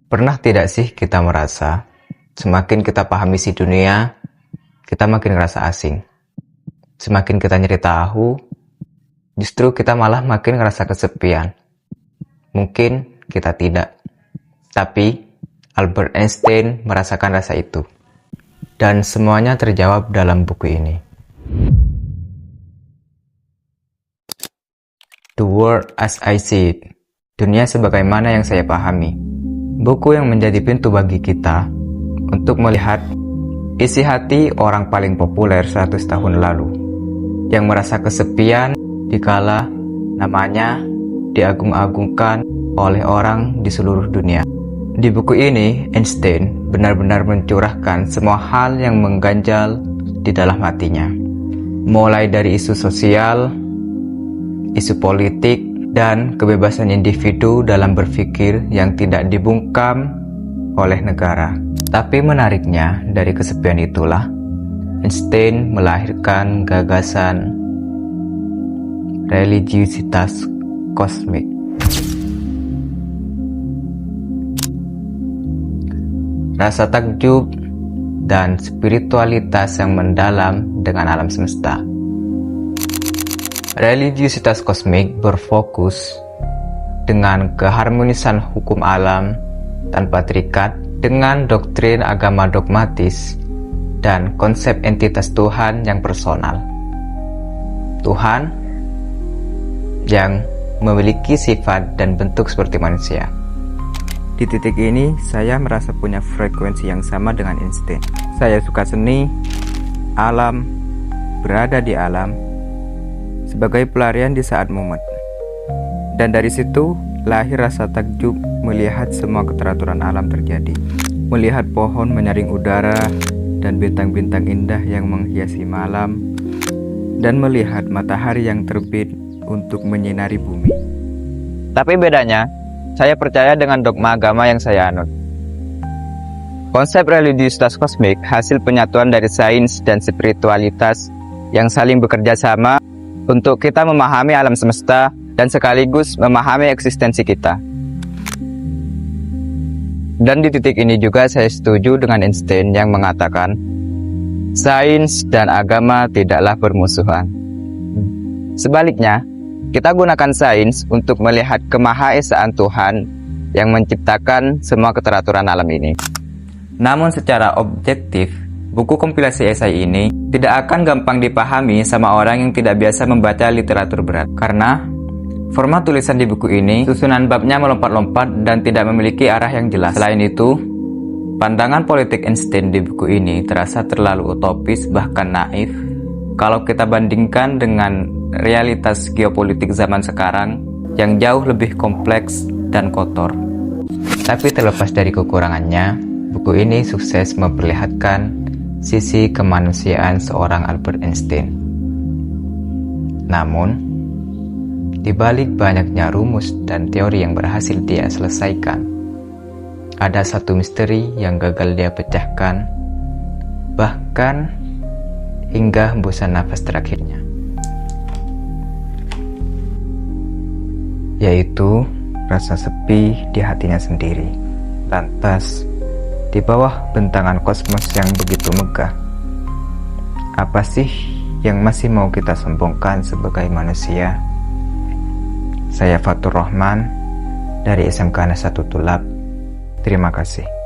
Pernah tidak sih kita merasa, semakin kita pahami si dunia, kita makin ngerasa asing. Semakin kita nyari tahu, justru kita malah makin ngerasa kesepian. Mungkin kita tidak. Tapi, Albert Einstein merasakan rasa itu. Dan semuanya terjawab dalam buku ini. The World as I See It. Dunia sebagaimana yang saya pahami. Buku yang menjadi pintu bagi kita untuk melihat isi hati orang paling populer 100 tahun lalu yang merasa kesepian dikala namanya diagung-agungkan oleh orang di seluruh dunia. Di buku ini, Einstein benar-benar mencurahkan semua hal yang mengganjal di dalam hatinya. Mulai dari isu sosial, isu politik, dan kebebasan individu dalam berpikir yang tidak dibungkam oleh negara. Tapi menariknya, dari kesepian itulah Einstein melahirkan gagasan religiusitas kosmik. Rasa takjub dan spiritualitas yang mendalam dengan alam semesta. Religiusitas kosmik berfokus dengan keharmonisan hukum alam tanpa terikat dengan doktrin agama dogmatis dan konsep entitas Tuhan yang personal. Tuhan yang memiliki sifat dan bentuk seperti manusia. Di titik ini, saya merasa punya frekuensi yang sama dengan Einstein. Saya suka seni, alam, berada di alam, sebagai pelarian di saat mumet. Dan dari situ lahir rasa takjub melihat semua keteraturan alam terjadi. Melihat pohon menyaring udara dan bintang-bintang indah yang menghiasi malam, dan melihat matahari yang terbit untuk menyinari bumi. Tapi bedanya, saya percaya dengan dogma agama yang saya anut. Konsep religiusitas kosmik hasil penyatuan dari sains dan spiritualitas yang saling bekerja sama untuk kita memahami alam semesta dan sekaligus memahami eksistensi kita. Dan di titik ini juga saya setuju dengan Einstein yang mengatakan, sains dan agama tidaklah bermusuhan. Sebaliknya, kita gunakan sains untuk melihat kemahaesaan Tuhan yang menciptakan semua keteraturan alam ini. Namun secara objektif, buku kompilasi esai ini tidak akan gampang dipahami sama orang yang tidak biasa membaca literatur berat. Karena format tulisan di buku ini, susunan babnya melompat-lompat dan tidak memiliki arah yang jelas. Selain itu, pandangan politik Einstein di buku ini terasa terlalu utopis bahkan naif kalau kita bandingkan dengan realitas geopolitik zaman sekarang yang jauh lebih kompleks dan kotor. Tapi terlepas dari kekurangannya, buku ini sukses memperlihatkan sisi kemanusiaan seorang Albert Einstein. Namun, di balik banyaknya rumus dan teori yang berhasil dia selesaikan, ada satu misteri yang gagal dia pecahkan, bahkan hingga hembusan nafas terakhirnya, yaitu rasa sepi di hatinya sendiri. Lantas, di bawah bentangan kosmos yang begitu megah, apa sih yang masih mau kita sombongkan sebagai manusia? Saya Fatur Rahman dari SMK Nasatul Tulab. Terima kasih.